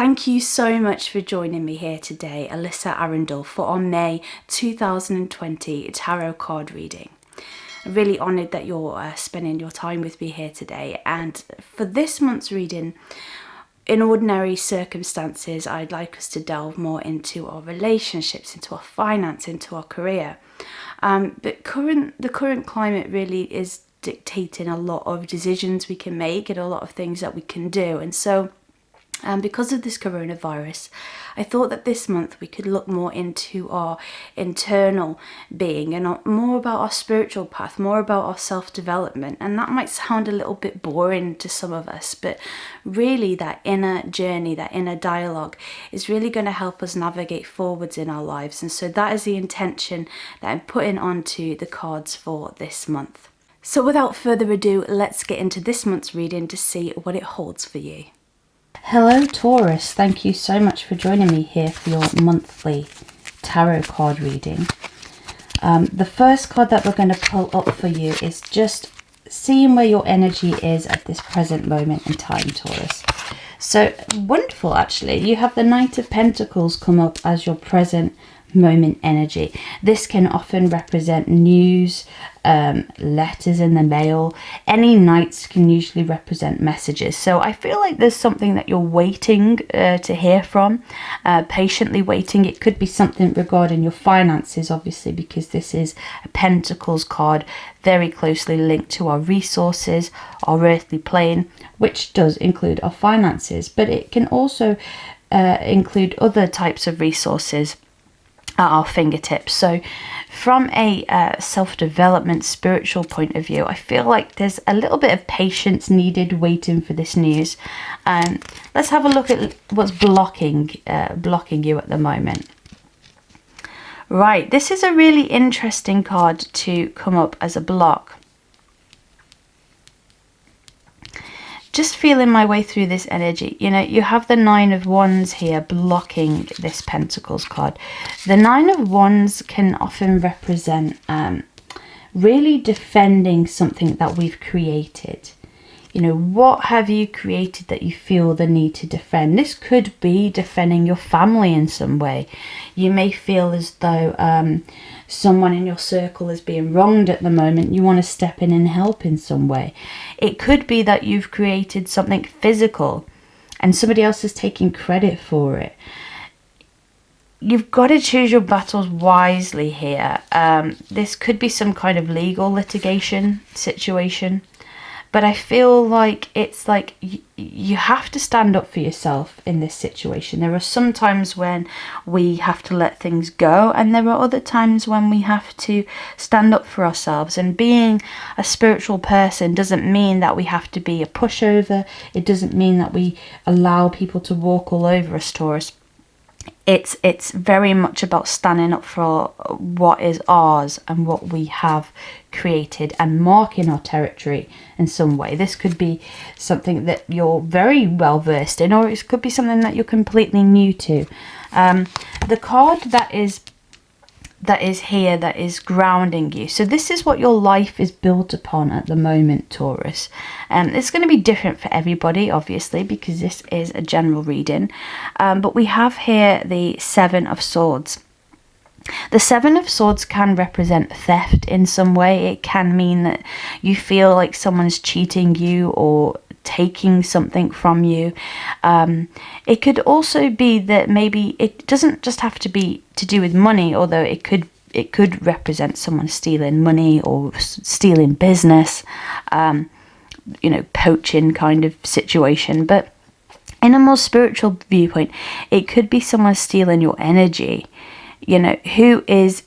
Thank you so much for joining me here today, Alyssa Arundell, for our May 2020 tarot card reading. I'm really honoured that you're spending your time with me here today. And for this month's reading, in ordinary circumstances, I'd like us to delve more into our relationships, into our finance, into our career. But the current climate really is dictating a lot of decisions we can make and a lot of things that we can do. And so because of this coronavirus, I thought that this month we could look more into our internal being and more about our spiritual path, more about our self-development. And that might sound a little bit boring to some of us, but really that inner journey, that inner dialogue is really going to help us navigate forwards in our lives. And so that is the intention that I'm putting onto the cards for this month. So without further ado, let's get into this month's reading to see what it holds for you. Hello Taurus, thank you so much for joining me here for your monthly tarot card reading. The first card that we're going to pull up for you is just seeing where your energy is at this present moment in time, Taurus. So wonderful, actually. You have the Knight of Pentacles come up as your present moment energy. This can often represent news, letters in the mail. Any knights can usually represent messages. So I feel like there's something that you're waiting to hear from, patiently waiting. It could be something regarding your finances, obviously, because this is a Pentacles card, very closely linked to our resources, our earthly plane, which does include our finances, but it can also include other types of resources at our fingertips. So from a self-development spiritual point of view, I feel like there's a little bit of patience needed waiting for this news. Let's have a look at what's blocking you at the moment. Right, this is a really interesting card to come up as a block. Just feeling my way through this energy. You know, you have the Nine of Wands here blocking this Pentacles card. The Nine of Wands can often represent really defending something that we've created. You know, what have you created that you feel the need to defend? This could be defending your family in some way. You may feel as though someone in your circle is being wronged at the moment. You want to step in and help in some way. It could be that you've created something physical and somebody else is taking credit for it. You've got to choose your battles wisely here. This could be some kind of legal litigation situation. But I feel like it's like you have to stand up for yourself in this situation. There are some times when we have to let things go, and there are other times when we have to stand up for ourselves. And being a spiritual person doesn't mean that we have to be a pushover. It doesn't mean that we allow people to walk all over us, Taurus. It's very much about standing up for what is ours and what we have created and marking our territory in some way. This could be something that you're very well versed in, or it could be something that you're completely new to. The card that is here, that is grounding you. So this is what your life is built upon at the moment, Taurus. It's going to be different for everybody, obviously, because this is a general reading. But we have here the Seven of Swords. The Seven of Swords can represent theft in some way. It can mean that you feel like someone's cheating you or taking something from you. It could also be that maybe it doesn't just have to be to do with money, although it could represent someone stealing money or stealing business, you know, poaching kind of situation. But in a more spiritual viewpoint, it could be someone stealing your energy, you know, who is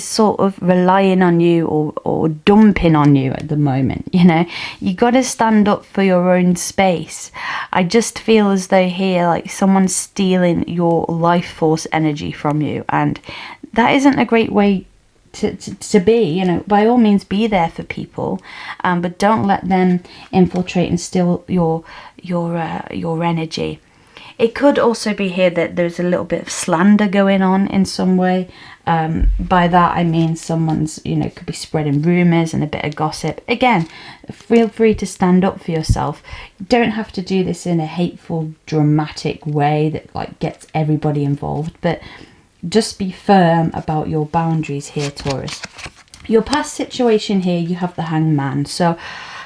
sort of relying on you or dumping on you at the moment. You know, you got to stand up for your own space. I just feel as though here, like someone's stealing your life force energy from you, and that isn't a great way to be. You know, by all means be there for people, but don't let them infiltrate and steal your energy. It could also be here that there's a little bit of slander going on in some way. By that I mean someone's, you know, could be spreading rumours and a bit of gossip. Again, feel free to stand up for yourself. You don't have to do this in a hateful, dramatic way that like gets everybody involved, but just be firm about your boundaries here, Taurus. Your past situation here, you have the Hanged Man. So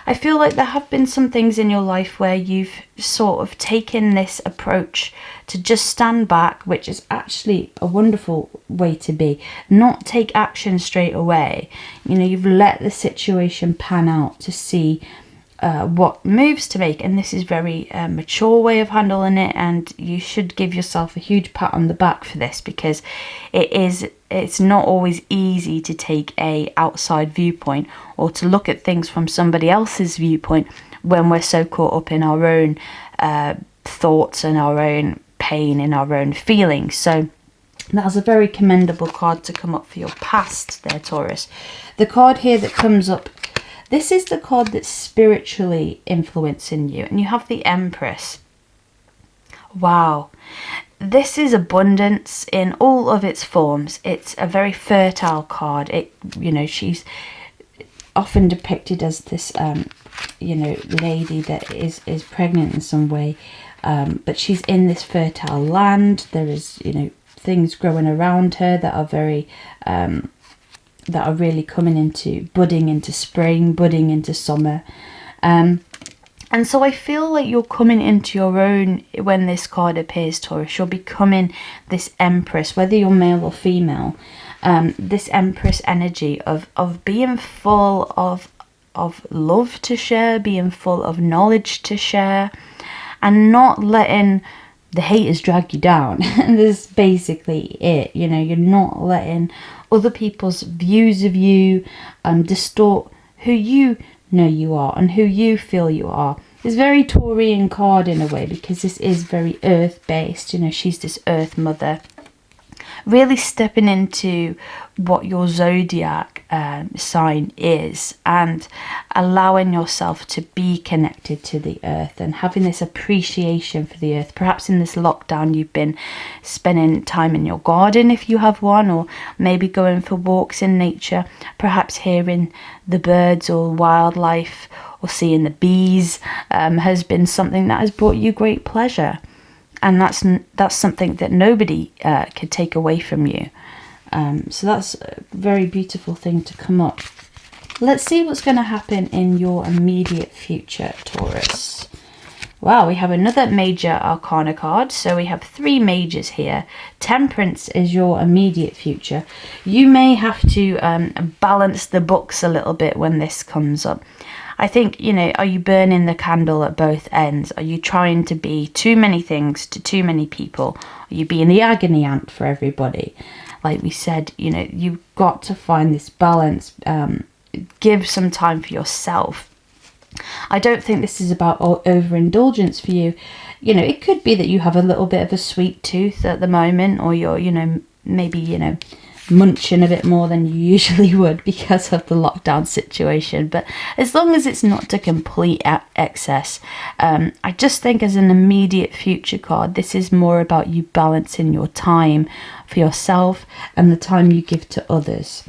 I feel like there have been some things in your life where you've sort of taken this approach to just stand back, which is actually a wonderful way to be. Not take action straight away. You know, you've let the situation pan out to see what moves to make, and this is very mature way of handling it, and you should give yourself a huge pat on the back for this, because it's not always easy to take a outside viewpoint or to look at things from somebody else's viewpoint when we're so caught up in our own thoughts and our own pain and our own feelings. So that's a very commendable card to come up for your past there, Taurus. The card here that comes up, this is the card that's spiritually influencing you, and you have the Empress. Wow. This is abundance in all of its forms. It's a very fertile card. It, you know, she's often depicted as this, you know, lady that is pregnant in some way, but she's in this fertile land. There is, you know, things growing around her that are very, that are really coming into, budding into spring, budding into summer. And so I feel like you're coming into your own when this card appears, Taurus. You're becoming this Empress, whether you're male or female. This Empress energy of being full of love to share, being full of knowledge to share, and not letting the haters drag you down. And this is basically it. You know, you're not letting other people's views of you distort who you know you are and who you feel you are. It's very Taurian card in a way, because this is very earth based. You know, she's this earth mother, really stepping into what your zodiac sign is and allowing yourself to be connected to the earth and having this appreciation for the earth. Perhaps in this lockdown you've been spending time in your garden if you have one, or maybe going for walks in nature, perhaps hearing the birds or wildlife or seeing the bees has been something that has brought you great pleasure. And that's something that nobody could take away from you. So that's a very beautiful thing to come up. Let's see what's going to happen in your immediate future, Taurus. Wow, we have another major arcana card. So we have 3 majors here. Temperance is your immediate future. You may have to balance the books a little bit when this comes up. I think, you know, are you burning the candle at both ends? Are you trying to be too many things to too many people? Are you being the agony aunt for everybody? Like we said, you know, you've got to find this balance. Give some time for yourself. I don't think this is about overindulgence for you. You know, it could be that you have a little bit of a sweet tooth at the moment, or you're, you know, maybe, you know, munching a bit more than you usually would because of the lockdown situation. But as long as it's not to complete excess, I just think as an immediate future card, this is more about you balancing your time for yourself and the time you give to others.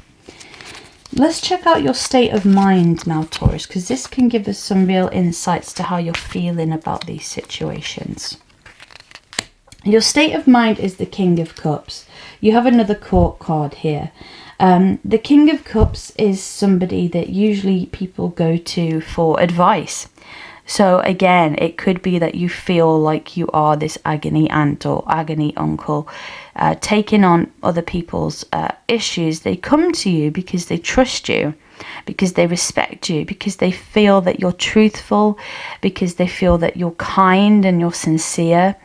Let's check out your state of mind now, Taurus, because this can give us some real insights to how you're feeling about these situations. Your state of mind is the King of Cups. You have another court card here. The King of Cups is somebody that usually people go to for advice. So again, it could be that you feel like you are this agony aunt or agony uncle, taking on other people's issues. They come to you because they trust you, because they respect you, because they feel that you're truthful, because they feel that you're kind and you're sincere,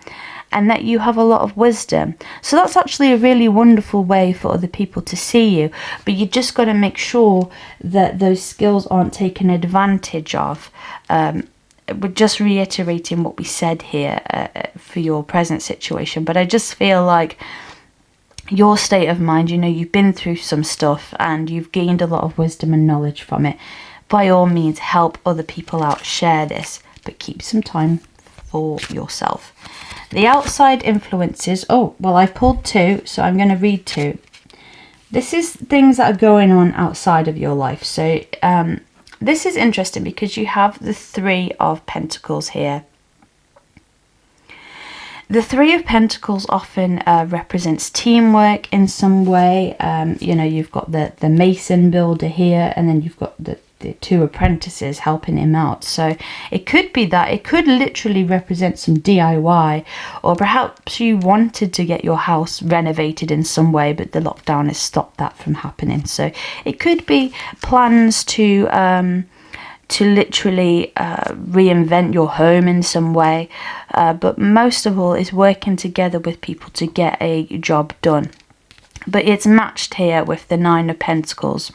and that you have a lot of wisdom. So that's actually a really wonderful way for other people to see you. But you just got to make sure that those skills aren't taken advantage of. We're just reiterating what we said here for your present situation. But I just feel like your state of mind, you know, you've been through some stuff and you've gained a lot of wisdom and knowledge from it. By all means, help other people out, share this, but keep some time for yourself. The outside influences. Oh, well, I've pulled 2, so I'm going to read 2. This is things that are going on outside of your life. So this is interesting because you have the 3 of Pentacles here. The 3 of Pentacles often represents teamwork in some way. You know, you've got the mason builder here, and then you've got the 2 apprentices helping him out. So it could be that it could literally represent some DIY, or perhaps you wanted to get your house renovated in some way, but the lockdown has stopped that from happening. So it could be plans to literally reinvent your home in some way, but most of all is working together with people to get a job done. But it's matched here with the 9 of Pentacles.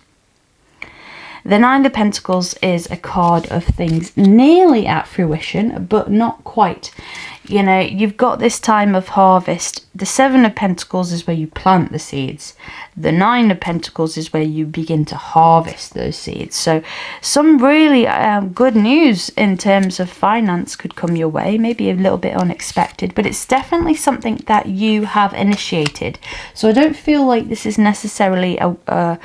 The 9 of Pentacles is a card of things nearly at fruition, but not quite. You know, you've got this time of harvest. The 7 of Pentacles is where you plant the seeds. The 9 of Pentacles is where you begin to harvest those seeds. So some really good news in terms of finance could come your way, maybe a little bit unexpected, but it's definitely something that you have initiated. So I don't feel like this is necessarily a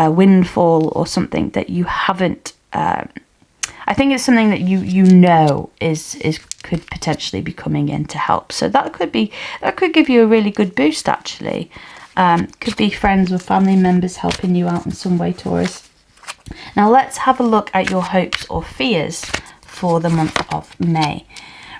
windfall or something that you haven't. I think it's something that you know is could potentially be coming in to help. So that could give you a really good boost actually. Could be friends or family members helping you out in some way, Taurus. Now let's have a look at your hopes or fears for the month of May.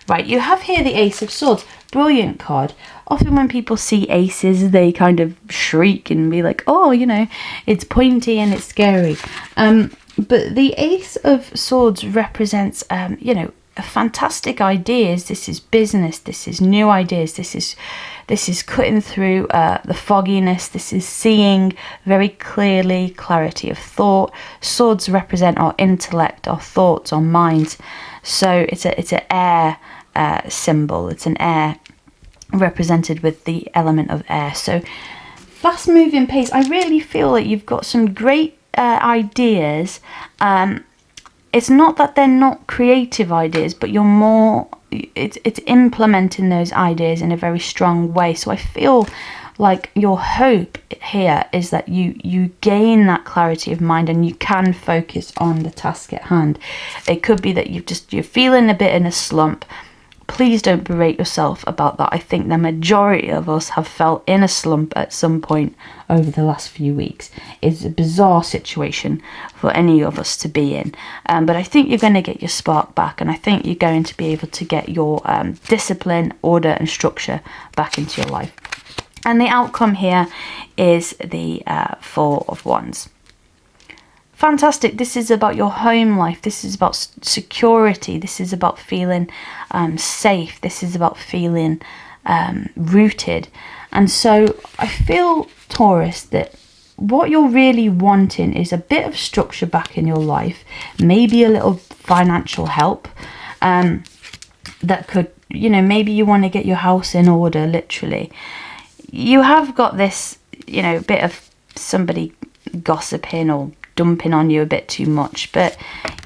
Right, you have here the Ace of Swords. Brilliant card. Often when people see aces, they kind of shriek and be like, oh, you know, it's pointy and it's scary. But the Ace of Swords represents, you know, fantastic ideas. This is business. This is new ideas. This is cutting through the fogginess. This is seeing very clearly, clarity of thought. Swords represent our intellect, our thoughts, our minds. So it's an air symbol. It's an air represented with the element of air. So fast moving pace. I really feel like you've got some great ideas. It's not that they're not creative ideas, but you're more, it's implementing those ideas in a very strong way. So I feel like your hope here is that you gain that clarity of mind and you can focus on the task at hand. It could be that you're feeling a bit in a slump. Please don't berate yourself about that. I think the majority of us have felt in a slump at some point over the last few weeks. It's a bizarre situation for any of us to be in. But I think you're going to get your spark back, and I think you're going to be able to get your discipline, order and structure back into your life. And the outcome here is the 4 of Wands. Fantastic. This is about your home life. This is about security. This is about feeling safe. This is about feeling rooted. And so I feel, Taurus, that what you're really wanting is a bit of structure back in your life, maybe a little financial help that could, you know, maybe you want to get your house in order, literally. You have got this, you know, bit of somebody gossiping or dumping on you a bit too much, but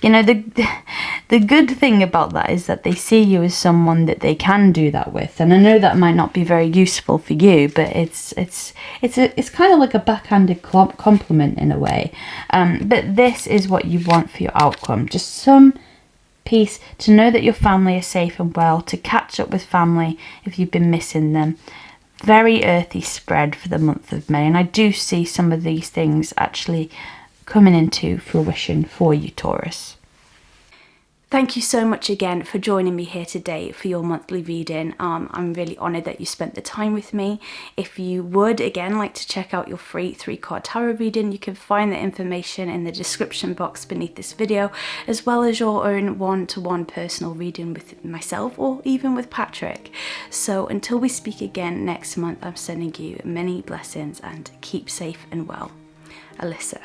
you know, the good thing about that is that they see you as someone that they can do that with. And I know that might not be very useful for you, but it's kind of like a backhanded compliment in a way. But this is what you want for your outcome: just some peace, to know that your family is safe and well, to catch up with family if you've been missing them. Very earthy spread for the month of May, and I do see some of these things actually coming into fruition for you, Taurus. Thank you so much again for joining me here today for your monthly reading. I'm really honoured that you spent the time with me. If you would, again, like to check out your free 3-card tarot reading, you can find the information in the description box beneath this video, as well as your own one-to-one personal reading with myself or even with Patrick. So until we speak again next month, I'm sending you many blessings and keep safe and well. Alyssa.